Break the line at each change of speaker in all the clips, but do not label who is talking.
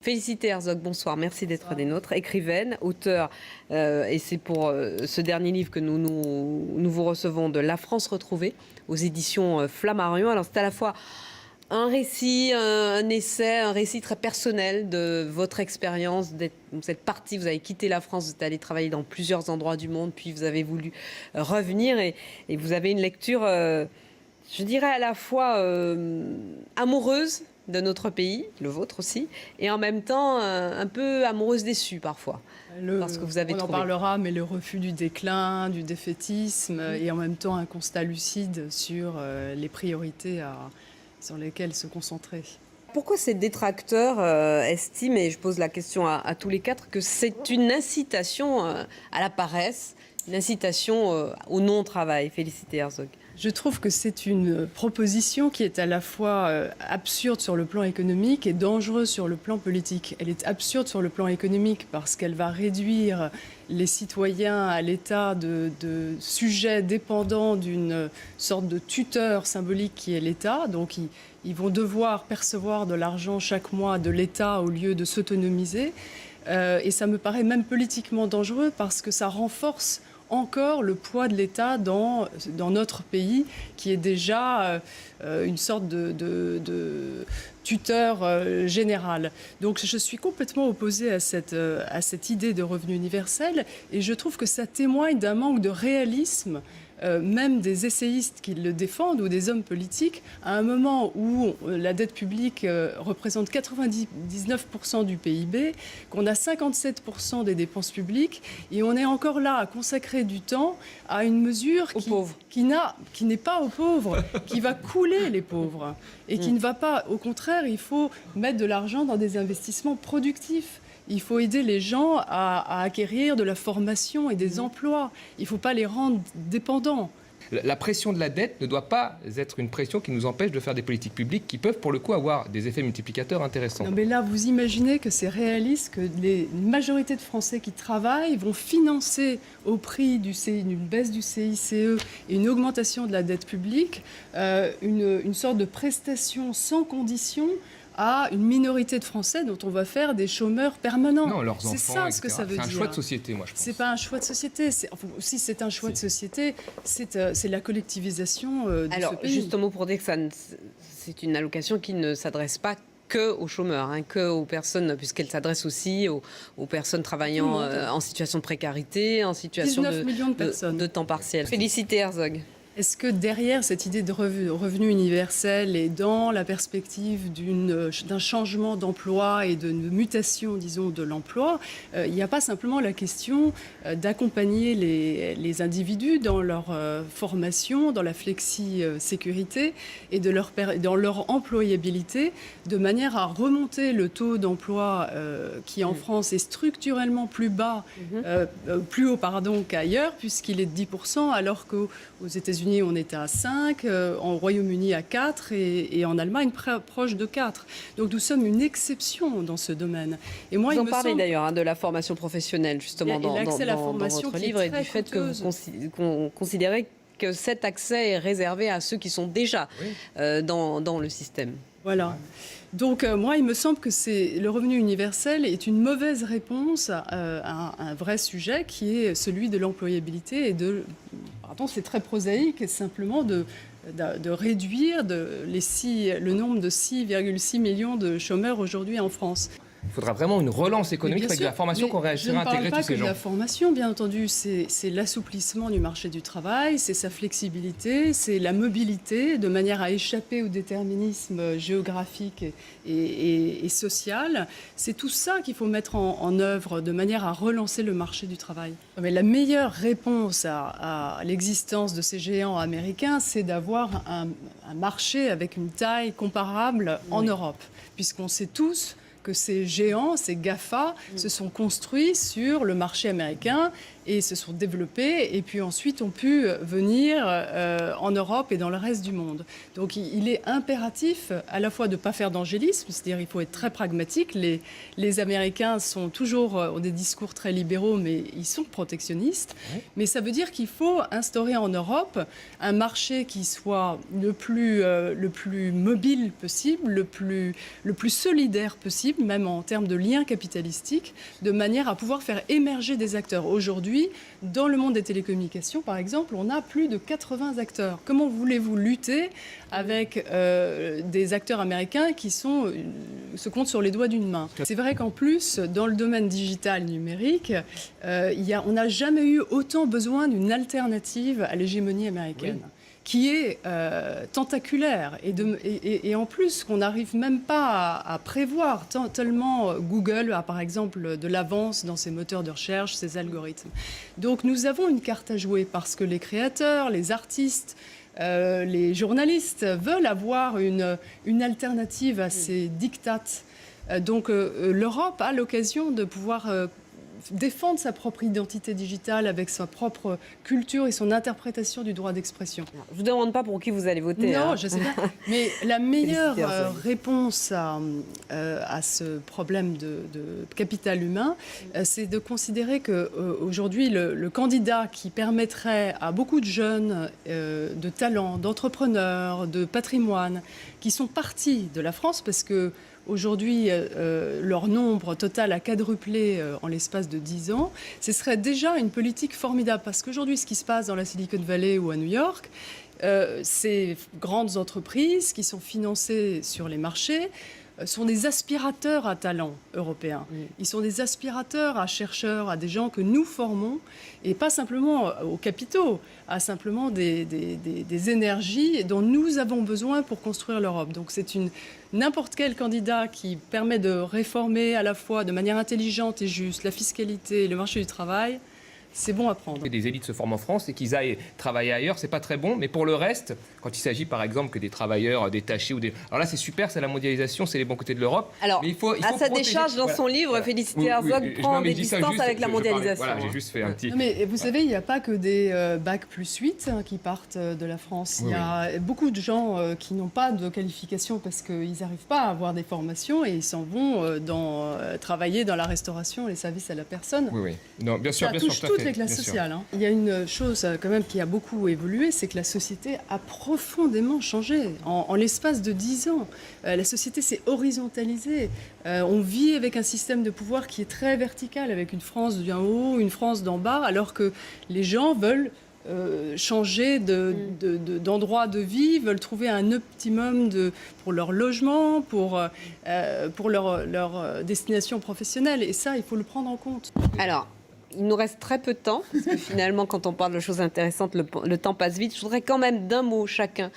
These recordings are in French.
Félicité Herzog, bonsoir, merci d'être des nôtres. Écrivaine, auteure, et c'est pour ce dernier livre que nous vous recevons, de La France retrouvée, aux éditions Flammarion. Alors c'est à la fois un récit, un essai, un récit très personnel de votre expérience. Vous êtes parti, vous avez quitté la France, vous êtes allé travailler dans plusieurs endroits du monde, puis vous avez voulu revenir et vous avez une lecture, je dirais à la fois amoureuse de notre pays, le vôtre aussi, et en même temps un peu amoureuse déçue parfois. Parce que vous avez
on en parlera, mais le refus du déclin, du défaitisme, et en même temps un constat lucide sur les priorités sur lesquelles se concentrer.
Pourquoi ces détracteurs estiment, et je pose la question à tous les quatre, que c'est une incitation à la paresse, une incitation au non-travail? Félicité Herzog.
Je trouve que c'est une proposition qui est à la fois absurde sur le plan économique et dangereuse sur le plan politique. Elle est absurde sur le plan économique parce qu'elle va réduire les citoyens à l'état de sujets dépendants d'une sorte de tuteur symbolique qui est l'État. Donc ils vont devoir percevoir de l'argent chaque mois de l'État au lieu de s'autonomiser. Et ça me paraît même politiquement dangereux parce que ça renforce encore le poids de l'État dans notre pays, qui est déjà une sorte de tuteur général. Donc je suis complètement opposée à cette idée de revenu universel, et je trouve que ça témoigne d'un manque de réalisme, même des essayistes qui le défendent ou des hommes politiques, à un moment où la dette publique représente 99% du PIB, qu'on a 57% des dépenses publiques, et on est encore là à consacrer du temps à une mesure qui n'est pas aux pauvres, qui va couler les pauvres, et qui ne va pas, au contraire, il faut mettre de l'argent dans des investissements productifs. Il faut aider les gens à acquérir de la formation et des emplois. Il ne faut pas les rendre dépendants.
La pression de la dette ne doit pas être une pression qui nous empêche de faire des politiques publiques qui peuvent, pour le coup, avoir des effets multiplicateurs intéressants.
Non, mais là, vous imaginez que c'est réaliste que une majorité de Français qui travaillent vont financer au prix d'une baisse du CICE et une augmentation de la dette publique, une sorte de prestation sans condition à une minorité de Français dont on va faire des chômeurs permanents.
Non, leurs enfants,
c'est ça ce que ça veut dire.
C'est un choix de société, moi, je pense.
C'est pas un choix de société. Si c'est un choix de société, c'est la collectivisation de ce pays.
Juste un mot pour dire que c'est une allocation qui ne s'adresse pas que aux chômeurs, que aux personnes, puisqu'elle s'adresse aussi aux personnes travaillant en situation de précarité, en situation
19 millions de personnes.
De temps partiel. Félicité Herzog.
Est-ce que derrière cette idée de revenu universel et dans la perspective d'un changement d'emploi et de mutation, disons, de l'emploi, il n'y a pas simplement la question d'accompagner les individus dans leur formation, dans la flexi-sécurité et dans leur employabilité, de manière à remonter le taux d'emploi qui en France est structurellement plus bas, plus haut qu'ailleurs, puisqu'il est de 10%, alors qu'aux États-Unis, on était à 5, en Royaume-Uni à 4 et en Allemagne proche de 4. Donc nous sommes une exception dans ce domaine. Et moi,
vous en parlez d'ailleurs de la formation professionnelle, justement, dans votre livre, et du fait que vous considérez que cet accès est réservé à ceux qui sont déjà dans le système.
Voilà. Donc moi, il me semble que le revenu universel est une mauvaise réponse à un vrai sujet qui est celui de l'employabilité et pardon, c'est très prosaïque, simplement de réduire le nombre de 6,6 millions de chômeurs aujourd'hui en France.
Il faudra vraiment une relance économique avec de la formation qu'on réussira à intégrer tous ces gens.
Je ne parle pas que de la formation, bien entendu. C'est l'assouplissement du marché du travail, c'est sa flexibilité, c'est la mobilité, de manière à échapper au déterminisme géographique et social. C'est tout ça qu'il faut mettre en œuvre de manière à relancer le marché du travail. Mais la meilleure réponse à l'existence de ces géants américains, c'est d'avoir un marché avec une taille comparable en Europe, puisqu'on sait tous que ces géants, ces GAFA, se sont construits sur le marché américain et se sont développés et puis ensuite ont pu venir en Europe et dans le reste du monde. Donc il est impératif à la fois de ne pas faire d'angélisme, c'est-à-dire il faut être très pragmatique. Les Américains ont des discours très libéraux, mais ils sont protectionnistes. Mais ça veut dire qu'il faut instaurer en Europe un marché qui soit le plus mobile possible, le plus solidaire possible, solide, même en termes de liens capitalistiques, de manière à pouvoir faire émerger des acteurs. Aujourd'hui, dans le monde des télécommunications, par exemple, on a plus de 80 acteurs. Comment voulez-vous lutter avec des acteurs américains qui se comptent sur les doigts d'une main? C'est vrai qu'en plus, dans le domaine digital numérique, on n'a jamais eu autant besoin d'une alternative à l'hégémonie américaine. Oui. Qui est tentaculaire et en plus qu'on n'arrive même pas à prévoir, tellement Google a par exemple de l'avance dans ses moteurs de recherche, ses algorithmes. Donc nous avons une carte à jouer parce que les créateurs, les artistes, les journalistes veulent avoir une alternative à ces diktats. Donc l'Europe a l'occasion de pouvoir défendre sa propre identité digitale avec sa propre culture et son interprétation du droit d'expression.
Je ne vous demande pas pour qui vous allez voter.
Non,
hein.
je sais bien. Mais la meilleure réponse à ce problème de capital humain, c'est de considérer qu'aujourd'hui, le candidat qui permettrait à beaucoup de jeunes de talents, d'entrepreneurs, de patrimoine, qui sont partis de la France parce que aujourd'hui, leur nombre total a quadruplé en l'espace de 10 ans. Ce serait déjà une politique formidable parce qu'aujourd'hui, ce qui se passe dans la Silicon Valley ou à New York, ces grandes entreprises qui sont financées sur les marchés sont des aspirateurs à talents européens. Ils sont des aspirateurs à chercheurs, à des gens que nous formons, et pas simplement aux capitaux, à simplement des énergies dont nous avons besoin pour construire l'Europe. Donc c'est n'importe quel candidat qui permet de réformer à la fois de manière intelligente et juste la fiscalité, le marché du travail, c'est bon à prendre.
Des élites se forment en France et qu'ils aillent travailler ailleurs, c'est pas très bon. Mais pour le reste, quand il s'agit par exemple que des travailleurs détachés ou des... Alors là, c'est super, c'est la mondialisation, c'est les bons côtés de l'Europe.
Alors,
mais il faut
à sa décharge, dans son livre, Félicité Herzog prend des distances avec la mondialisation.
Voilà, j'ai juste fait un petit...
Non, mais vous savez, il n'y a pas que des bac plus 8 qui partent de la France. Il y a beaucoup de gens qui n'ont pas de qualification parce qu'ils n'arrivent pas à avoir des formations et ils s'en vont travailler dans la restauration, les services à la personne.
Oui, oui. Non, bien sûr,
ça touche toutes les classes sociales. Hein. Il y a une chose quand même qui a beaucoup évolué, c'est que la société a profondément changé. En l'espace de 10 ans, la société s'est horizontalisée. On vit avec un système de pouvoir qui est très vertical, avec une France d'en haut, une France d'en bas, alors que les gens veulent changer d'endroit de vie, veulent trouver un optimum pour leur logement, pour leur destination professionnelle. Et ça, il faut le prendre en compte.
Alors, il nous reste très peu de temps, parce que finalement, quand on parle de choses intéressantes, le temps passe vite. Je voudrais quand même d'un mot chacun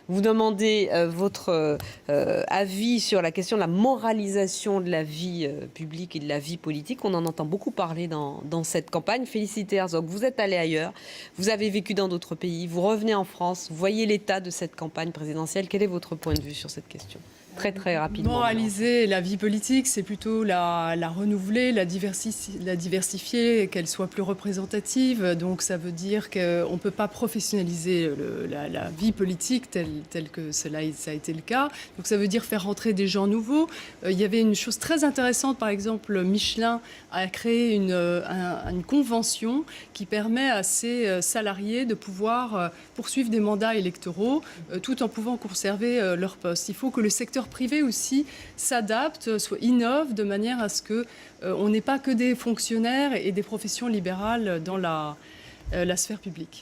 vous demander votre avis sur la question de la moralisation de la vie publique et de la vie politique. On en entend beaucoup parler dans cette campagne. Félicité Herzog, vous êtes allé ailleurs, vous avez vécu dans d'autres pays, vous revenez en France, vous voyez l'état de cette campagne présidentielle. Quel est votre point de vue sur cette question ? Très, très rapidement.
Moraliser la vie politique, c'est plutôt la renouveler, la diversifier, qu'elle soit plus représentative. Donc ça veut dire qu'on ne peut pas professionnaliser la vie politique telle que ça a été le cas. Donc ça veut dire faire rentrer des gens nouveaux. Il y avait une chose très intéressante, par exemple, Michelin a créé une convention qui permet à ses salariés de pouvoir poursuivre des mandats électoraux tout en pouvant conserver leur poste. Il faut que le secteur privé aussi s'adapte, innove de manière à ce qu'on n'ait pas que des fonctionnaires et des professions libérales dans la sphère publique.